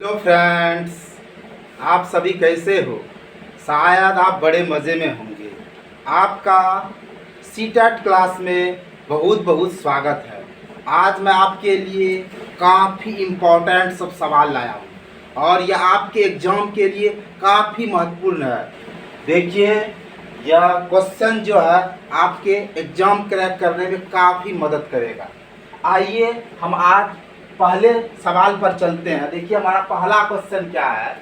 तो फ्रेंड्स, आप सभी कैसे हो? शायद आप बड़े मज़े में होंगे। आपका सीटेट क्लास में बहुत बहुत स्वागत है। आज मैं आपके लिए काफ़ी इम्पोर्टेंट सब सवाल लाया हूँ और यह आपके एग्ज़ाम के लिए काफ़ी महत्वपूर्ण है। देखिए, यह क्वेश्चन जो है आपके एग्ज़ाम क्रैक करने में काफ़ी मदद करेगा। आइए हम आज पहले सवाल पर चलते हैं। देखिए, हमारा पहला क्वेश्चन क्या है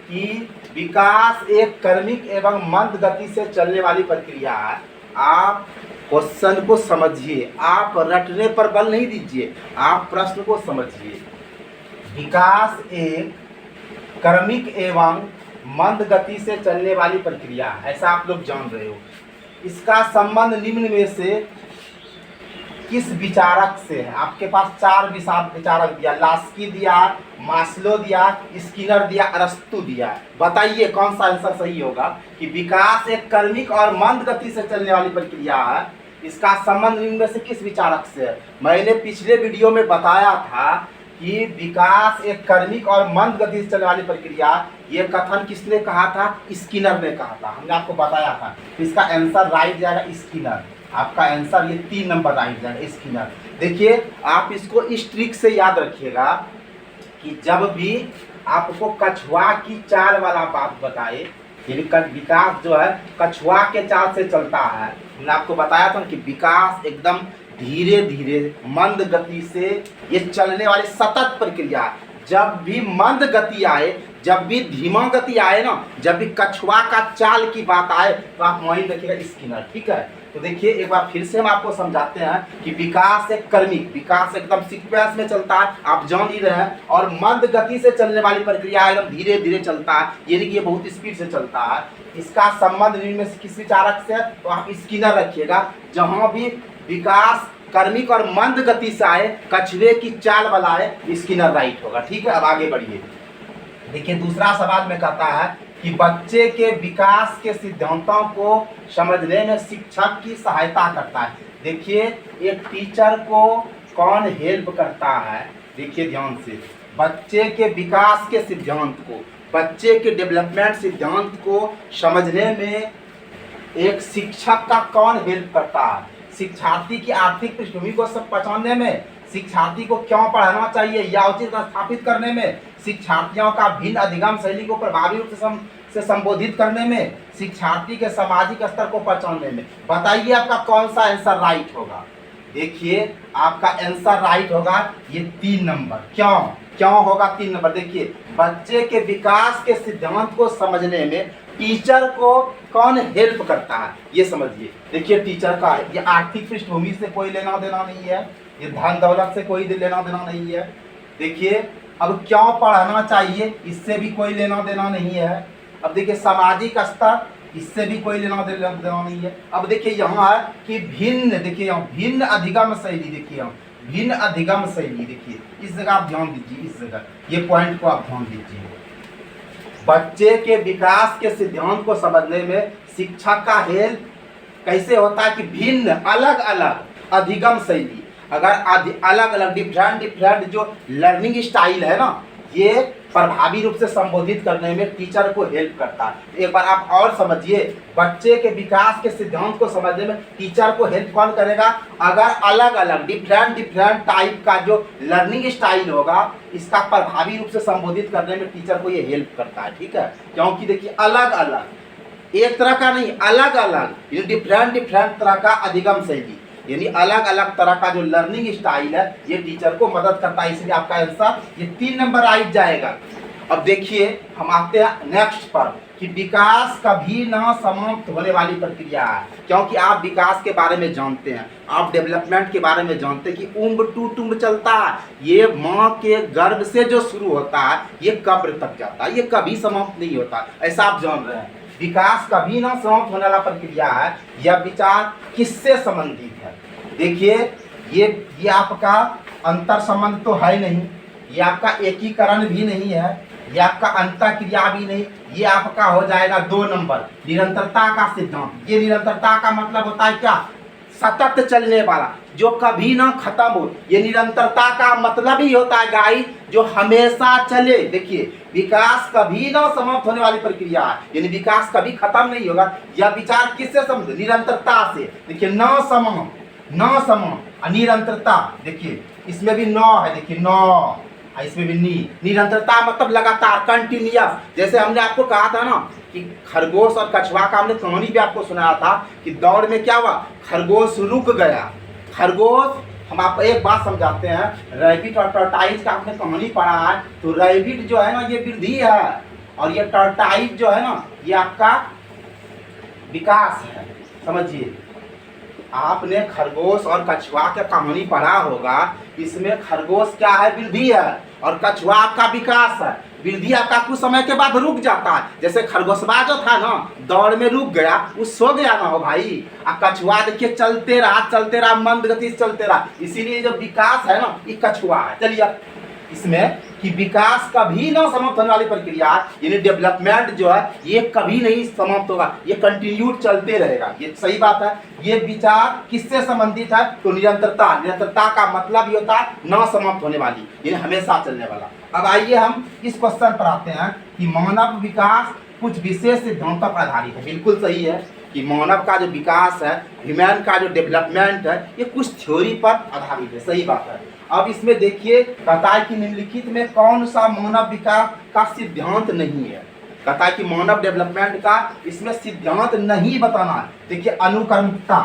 कि विकास एक क्रमिक एवं मंद गति से चलने वाली प्रक्रिया है। आप क्वेश्चन को समझिए, आप रटने पर बल नहीं दीजिए, आप प्रश्न को समझिए। विकास एक क्रमिक एवं मंद गति से चलने वाली प्रक्रिया, ऐसा आप लोग जान रहे हो। इसका संबंध निम्न में से किस विचारक से है? आपके पास चार विचारक दिया, लास्की दिया, मास्लो दिया, स्किनर दिया, अरस्तु दिया। बताइए कौन सा आंसर सही होगा कि विकास एक क्रमिक और मंद गति से चलने वाली प्रक्रिया है। इसका संबंध निम्न में से किस विचारक से है? मैंने पिछले वीडियो में बताया था कि विकास एक क्रमिक और मंद गति से चलने वाली प्रक्रिया, ये कथन किसने कहा था? स्किनर ने कहा था। हमने आपको बताया था। इसका आंसर राइट जाएगा स्किनर। आपका आंसर ये 3 नंबर राइट जाएगा, स्किनर। देखिए, आप इसको इस ट्रिक से याद रखिएगा कि जब भी आपको कछुआ की चाल वाला बात बताए, विकास जो है कछुआ के चाल से चलता है। मैंने आपको बताया था कि विकास एकदम धीरे धीरे मंद गति से ये चलने वाली सतत प्रक्रिया। जब भी मंद गति आए, जब भी धीमा गति आए ना, जब भी कछुआ का चाल की बात आए, तो आप वहीं रखिएगा स्किनर। ठीक है, तो देखिए एक बार फिर से हम आपको समझाते हैं कि विकास एक क्रमिक, विकास एकदम सीक्वेंस में चलता है, आप जान ही रहे हैं। और मंद गति से चलने वाली प्रक्रिया एकदम धीरे धीरे चलता है, यानी कि ये बहुत स्पीड से चलता है। इसका संबंध निम्न में से किस विचारक से है? तो आप स्किनर रखिएगा। जहाँ भी विकास क्रमिक और मंद गति से आए, कछुए की चाल वाला आए, स्किनर राइट होगा। ठीक है, अब आगे बढ़िए। देखिए, दूसरा सवाल में कहता है कि बच्चे के विकास के सिद्धांतों को समझने में शिक्षक की सहायता करता है। देखिए, एक टीचर को कौन हेल्प करता है? देखिए ध्यान से, बच्चे के विकास के सिद्धांत को, बच्चे के डेवलपमेंट सिद्धांत को समझने में एक शिक्षक का कौन हेल्प करता है? शिक्षार्थी की आर्थिक पृष्ठभूमि को सब पहचानने में, शिक्षार्थी को क्यों पढ़ाना चाहिए या उचित स्थापित करने में, शिक्षार्थियों का भिन्न अधिगम शैली को प्रभावी रूप से संबोधित करने में, शिक्षार्थी के सामाजिक स्तर को पहचानने में। बताइए आपका कौन सा आंसर राइट होगा? देखिए, आपका आंसर राइट होगा ये 3 नंबर। क्यों होगा 3 नंबर? देखिए, बच्चे के विकास के सिद्धांत को समझने में टीचर को कौन हेल्प करता है, ये समझिए। देखिए, टीचर का ये आर्थिक पृष्ठभूमि से कोई लेना देना नहीं है, ये धन दौलत से कोई लेना देना नहीं है। देखिए, अब क्यों पढ़ाना चाहिए, इससे भी कोई लेना देना नहीं है। अब देखिए, सामाजिक स्तर, इससे भी कोई लेना देना नहीं है। अब देखिए यहाँ है कि भिन्न, देखिए यहाँ भिन्न अधिगम शैली, देखिए यहाँ भिन्न अधिगम शैली। देखिए इस जगह आप ध्यान दीजिए, इस जगह ये पॉइंट को आप ध्यान दीजिए। बच्चे के विकास के सिद्धांत को समझने में शिक्षक का हेल्प कैसे होता है कि भिन्न अलग अलग अधिगम शैली, अगर अलग अलग डिफरेंट जो लर्निंग स्टाइल है ना, ये प्रभावी रूप से संबोधित करने में टीचर को हेल्प करता है। एक बार आप और समझिए, बच्चे के विकास के सिद्धांत को समझने में टीचर को हेल्प कौन करेगा? अगर अलग अलग डिफरेंट टाइप का जो लर्निंग स्टाइल होगा, इसका प्रभावी रूप से संबोधित करने में टीचर को ये हेल्प करता है। ठीक है, क्योंकि देखिए अलग अलग, एक तरह का नहीं, अलग अलग डिफरेंट तरह का अधिगम शैली, यानी अलग अलग तरह का जो लर्निंग स्टाइल है, ये टीचर को मदद करता है। इसलिए आपका आंसर ये 3 नंबर राइट जाएगा। अब देखिए, हम आते हैं नेक्स्ट पर कि विकास कभी ना समाप्त होने वाली प्रक्रिया है। क्योंकि आप विकास के बारे में जानते हैं, आप डेवलपमेंट के बारे में जानते हैं कि उम्र टू टुम्ब चलता है। ये माँ के गर्भ से जो शुरू होता है, ये कब्र तक जाता है, ये कभी समाप्त नहीं होता, ऐसा आप जान रहे हैं। विकास कभी ना समाप्त होने वाला प्रक्रिया है। यह विचार किससे संबंधित है? देखिए, ये आपका अंतर संबंध तो है नहीं, ये आपका एकीकरण भी नहीं है, ये आपका अंतःक्रिया भी नहीं, ये आपका हो जाएगा 2 नंबर, निरंतरता का सिद्धांत। ये निरंतरता का मतलब होता है क्या? सतत चलने वाला, जो कभी ना खत्म हो। ये निरंतरता का मतलब ही होता है गाइस, जो हमेशा चले। देखिए विकास कभी ना समाप्त होने वाली प्रक्रिया है, यानी विकास कभी खत्म नहीं होगा। यह विचार किससे संबंधित? निरंतरता से। देखिए न समाप्त, न समाप्त, निरंतरता। देखिए इसमें भी नौ है, देखिए नौ, इसमें भी निरंतरता मतलब लगातार, कंटिन्यूअस। जैसे हमने आपको कहा था ना कि खरगोश और कछुआ का हमने कहानी भी आपको सुनाया था कि दौड़ में क्या हुआ, खरगोश रुक गया। खरगोश, हम आपको एक बात समझाते हैं, रैबिट और टर्टाइज का आपने कहानी पढ़ा है, तो रैबिट जो है ना ये वृद्धि है, और ये टर्टाइज जो है ना ये आपका विकास है। समझिए, आपने खरगोश और कछुआ का कहानी पढ़ा होगा, इसमें खरगोश क्या है, वृद्धि है, और कछुआ आपका विकास है। वृद्धि आपका कुछ समय के बाद रुक जाता है, जैसे खरगोशवा जो था ना दौड़ में रुक गया, वो सो गया ना हो भाई। अब कछुआ देखिए चलते रहा मंद गति से चलते रहा, इसीलिए जो विकास है ना ये कछुआ है। चलिए इसमें कि विकास कभी ना समाप्त होने वाली प्रक्रिया, यानी डेवलपमेंट जो है ये कभी नहीं समाप्त होगा, ये कंटिन्यू चलते रहेगा। ये सही बात है। ये विचार किससे संबंधित है? तो निरंतरता। निरंतरता का मतलब ये होता है न समाप्त होने वाली, यानी हमेशा चलने वाला। अब आइए हम इस क्वेश्चन पर आते हैं कि मानव विकास कुछ विशेष सिद्धांतों पर आधारित है। बिल्कुल सही है कि मानव का जो विकास है, ह्यूमन का जो डेवलपमेंट है, ये कुछ थ्योरी पर आधारित है। सही बात है। अब इसमें देखिए कहता है कि निम्नलिखित में कौन सा मानव विकास का सिद्धांत नहीं है। कहता है कि मानव डेवलपमेंट का इसमें सिद्धांत नहीं बताना है। देखिए अनुक्रमता,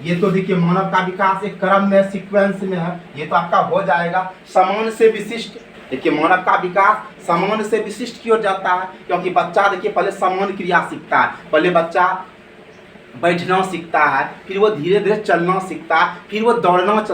ये तो देखिए मानव का विकास एक क्रम में, सीक्वेंस में है, ये तो आपका हो जाएगा। समान से विशिष्ट, देखिए मानव का विकास समान से विशिष्ट की ओर जाता है, क्योंकि बच्चा देखिए पहले समान क्रिया सीखता है। पहले बच्चा बैठना सीखता है, फिर वो धीरे धीरे चलना सीखता है, फिर वो दौड़ना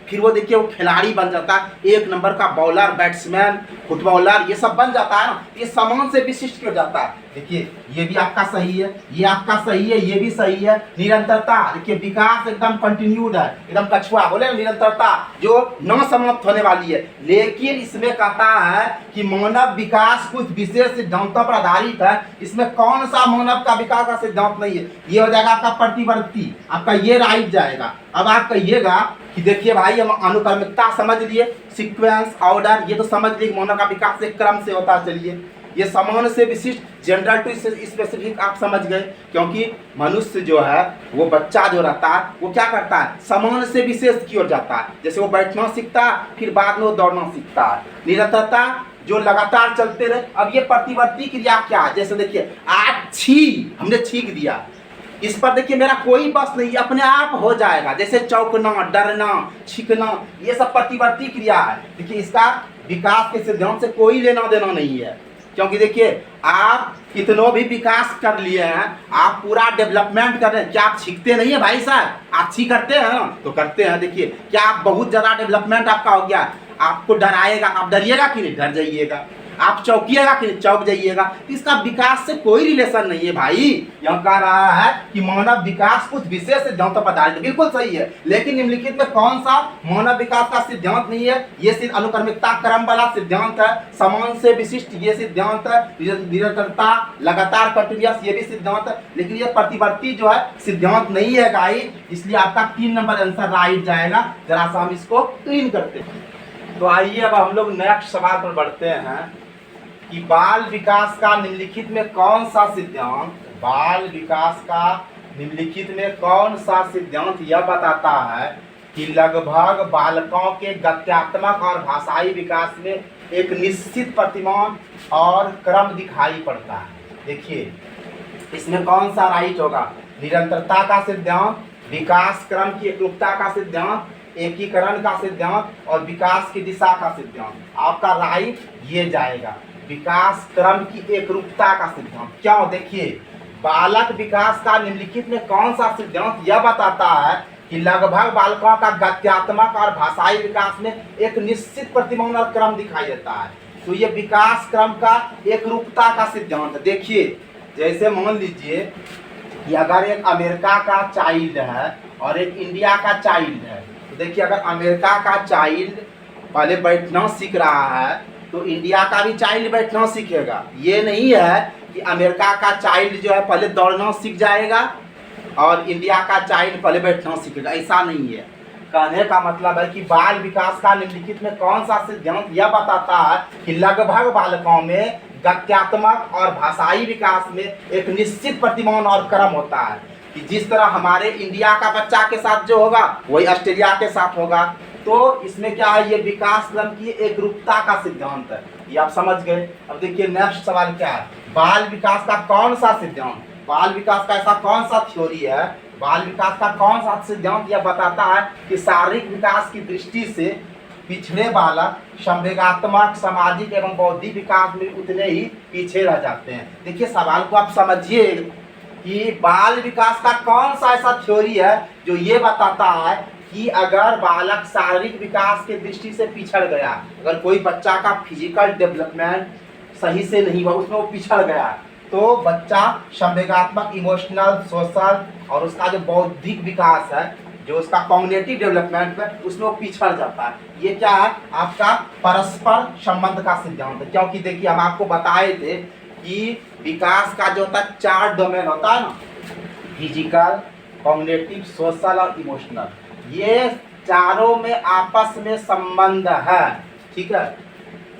फिर वो देखिए वो खिलाड़ी बन जाता है, एक नंबर का बॉलर, बैट्समैन, फुटबॉलर, ये सब बन जाता है ना। ये समान से विशिष्ट क्यों जाता है? देखिए ये भी आपका सही है, ये आपका सही है, ये भी सही है। निरंतरता, देखिए विकास एकदम कंटिन्यूड है, एकदम कछुआ बोले निरंतरता जो न समाप्त होने वाली है। लेकिन इसमें कहता है कि मानव विकास कुछ विशेष सिद्धांतों पर आधारित है। इसमें कौन सा मानव का विकास का सिद्धांत नहीं है? ये हो जाएगा आपका प्रतिवर्ती, आपका ये राइट जाएगा। अब आप कहिएगा कि देखिए भाई हम अनुक्रमिकता समझ लिए, सीक्वेंस, ऑर्डर, ये तो समझ लिए मानव का विकास एक क्रम से होता है। चलिए ये समान से विशिष्ट, जनरल टू स्पेसिफिक आप समझ गए, क्योंकि मनुष्य जो है वो बच्चा जो रहता है वो क्या करता है, समान से विशेष की ओर जाता है। जैसे वो बैठना सीखता है, फिर बाद में वो दौड़ना सीखता है। निरंतरता जो लगातार चलते रहे। अब ये प्रतिवर्ती क्रिया क्या है? जैसे देखिए आज हमने छींक दिया, इस पर देखिए मेरा कोई बस नहीं, अपने आप हो जाएगा। जैसे चौंकना, डरना, छींकना, ये सब प्रतिवर्ती क्रिया है। देखिए इसका विकास के सिद्धांत से कोई लेना देना नहीं है, क्योंकि देखिए आप कितनों भी विकास कर लिए हैं, आप पूरा डेवलपमेंट कर रहे हैं, क्या आप सीखते नहीं है भाई साहब? आप सीख करते हैं ना, तो करते हैं। देखिए क्या आप बहुत ज़्यादा डेवलपमेंट आपका हो गया, आपको डराएगा, आप डरिएगा कि नहीं? डर जाइएगा। आप चौंकिएगा कि नहीं? चौंक जाइएगा। इसका विकास से कोई रिलेशन नहीं है भाई। यह कह रहा है कि मानव विकास कुछ विशेष सिद्धांतों पर आधारित है। बिल्कुल सही है, लेकिन निम्नलिखित में कौन सा मानव विकास का सिद्धांत नहीं है? ये सिर्फ अनुक्रमिकता क्रम वाला सिद्धांत है, समान से विशिष्ट ये सिद्धांत है, निरंतरता, लगातार, कंटिन्यूअस ये भी सिद्धांत है, लेकिन ये प्रतिवर्ती जो है सिद्धांत नहीं है गाइस। इसलिए आपका 3 नंबर आंसर राइट जाएगा। जरा सा हम इसको क्लीन करते हैं। तो आइए अब हम लोग नेक्स्ट सवाल पर बढ़ते हैं कि बाल विकास का निम्नलिखित में कौन सा सिद्धांत, बाल विकास का निम्नलिखित में कौन सा सिद्धांत यह बताता है कि लगभग बालकों के गत्यात्मक और भाषाई विकास में एक निश्चित प्रतिमान और क्रम दिखाई पड़ता है। देखिए इसमें कौन सा राइट होगा? निरंतरता का सिद्धांत, विकास क्रम की एकरूपता का सिद्धांत, एकीकरण का सिद्धांत और विकास की दिशा का सिद्धांत। आपका राइट ये जाएगा, विकास क्रम की एकरूपता का सिद्धांत। क्यों? देखिए बालक विकास का निम्नलिखित में कौन सा सिद्धांत यह बताता है कि लगभग बालकों का गत्यात्मक और भाषाई विकास में एक निश्चित प्रतिमान और क्रम दिखाई देता है। तो ये विकास क्रम का एकरूपता का सिद्धांत है। देखिए जैसे मान लीजिए कि अगर एक अमेरिका का चाइल्ड है और एक इंडिया का चाइल्ड है, तो देखिए अगर अमेरिका का चाइल्ड पहले बैठना सीख रहा है तो इंडिया का भी चाइल्ड बैठना सीखेगा। ये नहीं है कि अमेरिका का चाइल्ड जो है पहले दौड़ना सीख जाएगा और इंडिया का चाइल्ड पहले बैठना सीखेगा, ऐसा नहीं है। कहने का मतलब है कि बाल विकास का निम्नलिखित में कौन सा सिद्धांत यह बताता है कि लगभग बालकों में गत्यात्मक और भाषाई विकास में एक निश्चित प्रतिमान और क्रम होता है कि जिस तरह हमारे इंडिया का बच्चा के साथ जो होगा वही ऑस्ट्रेलिया के साथ होगा। तो इसमें क्या है, ये विकास क्रम की एक रूपता का सिद्धांत है, ये आप समझ गए। अब देखिए नेक्स्ट सवाल क्या है, बाल विकास का कौन सा सिद्धांत, बाल विकास का ऐसा कौन सा थ्योरी है, बाल विकास का कौन सा सिद्धांत यह बताता है कि शारीरिक विकास की दृष्टि से पिछड़े बालक संवेगात्मक, सामाजिक एवं बौद्धिक विकास में उतने ही पीछे रह जाते हैं। देखिए सवाल को आप समझिए कि बाल विकास का कौन सा ऐसा थ्योरी है जो ये बताता है कि अगर बालक शारीरिक विकास के दृष्टि से पिछड़ गया, अगर कोई बच्चा का फिजिकल डेवलपमेंट सही से नहीं हुआ, उसमें वो पिछड़ गया, तो बच्चा संवेगात्मक, इमोशनल, सोशल और उसका जो बौद्धिक विकास है, जो उसका कॉग्निटिव डेवलपमेंट है, उसमें वो पिछड़ जाता है। ये क्या है, आपका परस्पर संबंध का सिद्धांत है। क्योंकि देखिए हम आपको बताए थे कि विकास का जो होता है 4 डोमेन होता है ना, फिजिकल, कॉग्निटिव, सोशल और इमोशनल, ये चारों में आपस में संबंध है। ठीक है,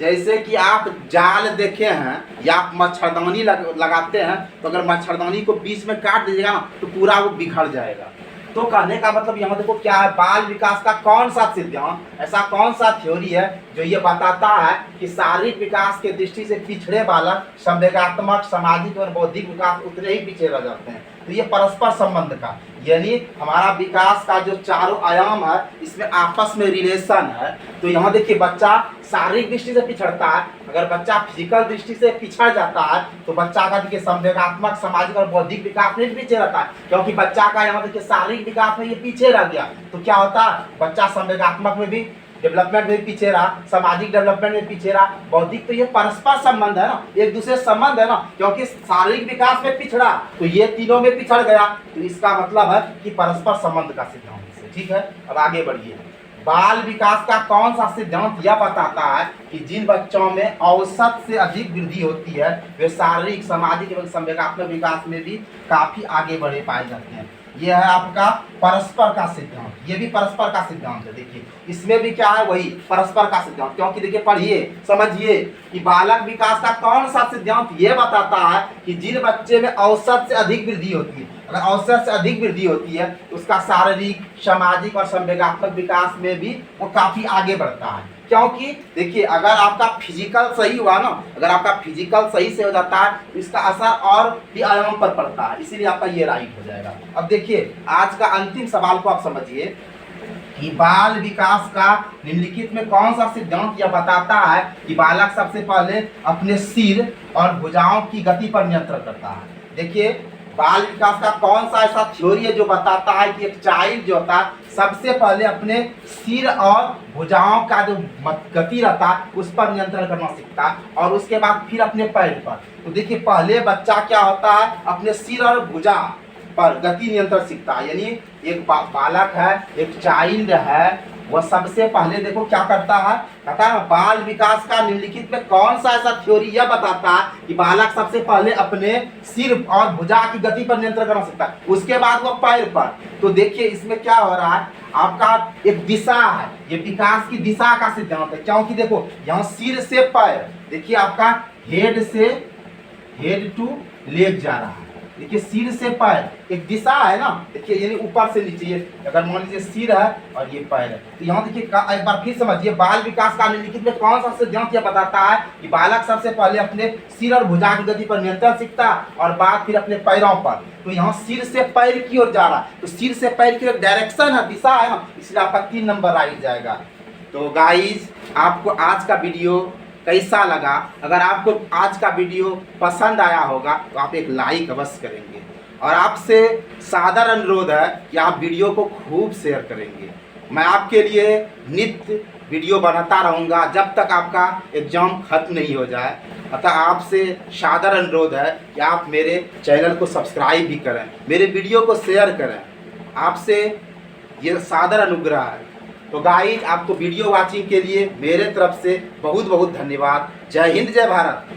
जैसे कि आप जाल देखे हैं या आप मच्छरदानी लगाते हैं, तो अगर मच्छरदानी को बीच में काट दीजिएगा ना तो पूरा वो बिखर जाएगा। तो कहने का मतलब यहाँ देखो क्या है, बाल विकास का कौन सा सिद्धांत, ऐसा कौन सा थ्योरी है जो ये बताता है कि शारीरिक विकास के दृष्टि से पिछड़े बालक संवेगात्मक, सामाजिक और बौद्धिक विकास उतने ही पीछे रह जाते हैं। तो ये परस्पर संबंध का, यानी हमारा विकास का जो चारों आयाम है इसमें आपस में रिलेशन है। तो यहाँ देखिए बच्चा शारीरिक दृष्टि से पिछड़ता है, अगर बच्चा फिजिकल दृष्टि से पिछड़ जाता है तो बच्चा का देखिए संवेगात्मक, सामाजिक और बौद्धिक विकास में पीछे रहता है। क्योंकि बच्चा का यहाँ देखिए शारीरिक विकास में ये पीछे रह गया, तो क्या होता है, बच्चा संवेगात्मक में भी डेवलपमेंट में पीछे रहा, सामाजिक डेवलपमेंट में पीछे रहा, बौद्धिक। तो ये परस्पर संबंध है ना, एक दूसरे संबंध है ना, क्योंकि शारीरिक विकास में पिछड़ा तो ये तीनों में पिछड़ गया, तो इसका मतलब है कि परस्पर संबंध का सिद्धांत है। ठीक है, अब आगे बढ़िए। बाल विकास का कौन सा सिद्धांत यह बताता है कि जिन बच्चों में औसत से अधिक वृद्धि होती है वे शारीरिक, सामाजिक एवं संवेगात्मक विकास में भी काफी आगे बढ़े पाए जाते हैं। यह है आपका परस्पर का सिद्धांत, ये भी परस्पर का सिद्धांत है। देखिए इसमें भी क्या है, वही परस्पर का सिद्धांत। क्योंकि देखिए पढ़िए, समझिए कि बालक विकास का कौन सा सिद्धांत ये बताता है कि जिन बच्चे में औसत से अधिक वृद्धि होती है, अगर औसत से अधिक वृद्धि होती है तो उसका शारीरिक, सामाजिक और संवेगात्मक विकास में भी वो काफी आगे बढ़ता है। क्योंकि देखिए अगर आपका फिजिकल सही हुआ ना, अगर आपका फिजिकल सही से हो जाता है तो इसका असर और भी आयाम पर पड़ता है, इसीलिए आपका ये राइट हो जाएगा। अब देखिए आज का अंतिम सवाल को आप समझिए कि बाल विकास का निम्नलिखित में कौन सा सिद्धांत यह बताता है कि बालक सबसे पहले अपने सिर और भुजाओं की गति पर नियंत्रण करता है। देखिए बाल विकास का कौन सा ऐसा थ्योरी है जो बताता है कि एक चाइल्ड जो होता है सबसे पहले अपने सिर और भुजाओं का जो गति रहता है उस पर नियंत्रण करना सीखता है और उसके बाद फिर अपने पैर पर। तो देखिए पहले बच्चा क्या होता है, अपने सिर और भुजा पर गति नियंत्रण सीखता है। यानी एक बालक है, एक चाइल्ड है, वह सबसे पहले देखो क्या करता है, कहता है बाल विकास का निम्नलिखित में कौन सा ऐसा थ्योरी यह बताता है कि बालक सबसे पहले अपने सिर और भुजा की गति पर नियंत्रण करना सीखता है, उसके बाद वो पैर पर। तो देखिए इसमें क्या हो रहा है, आपका एक दिशा है, ये विकास की दिशा का सिद्धांत है। क्योंकि देखो यहाँ सिर से पैर, देखिए आपका हेड से हेड टू लेग जा रहा है। देखिए सिर से पैर एक दिशा है ना, देखिए यानी ऊपर से नीचे, अगर मान लीजिए सिर है और ये पैर है, तो यहाँ देखिए एक बार फिर समझिए बाल विकास का निम्नलिखित में कौन सा सिद्धांत यह बताता है कि बालक सबसे पहले अपने सिर और भुजा की गति पर नियंत्रण सीखता और बाद फिर अपने पैरों पर। तो यहाँ सिर से पैर की ओर जा रहा है, तो सिर से पैर की एक डायरेक्शन है, दिशा है ना, इसलिए आपका 3 नंबर राइट जाएगा। तो गाइज आपको आज का वीडियो कैसा लगा? अगर आपको आज का वीडियो पसंद आया होगा तो आप एक लाइक अवश्य करेंगे और आपसे सादर अनुरोध है कि आप वीडियो को खूब शेयर करेंगे। मैं आपके लिए नित्य वीडियो बनाता रहूँगा जब तक आपका एग्ज़ाम खत्म नहीं हो जाए। अतः आपसे सादर अनुरोध है कि आप मेरे चैनल को सब्सक्राइब भी करें, मेरे वीडियो को शेयर करें, आपसे ये सादर अनुग्रह है। तो गाइस आपको वीडियो वाचिंग के लिए मेरे तरफ से बहुत बहुत धन्यवाद। जय हिंद, जय भारत।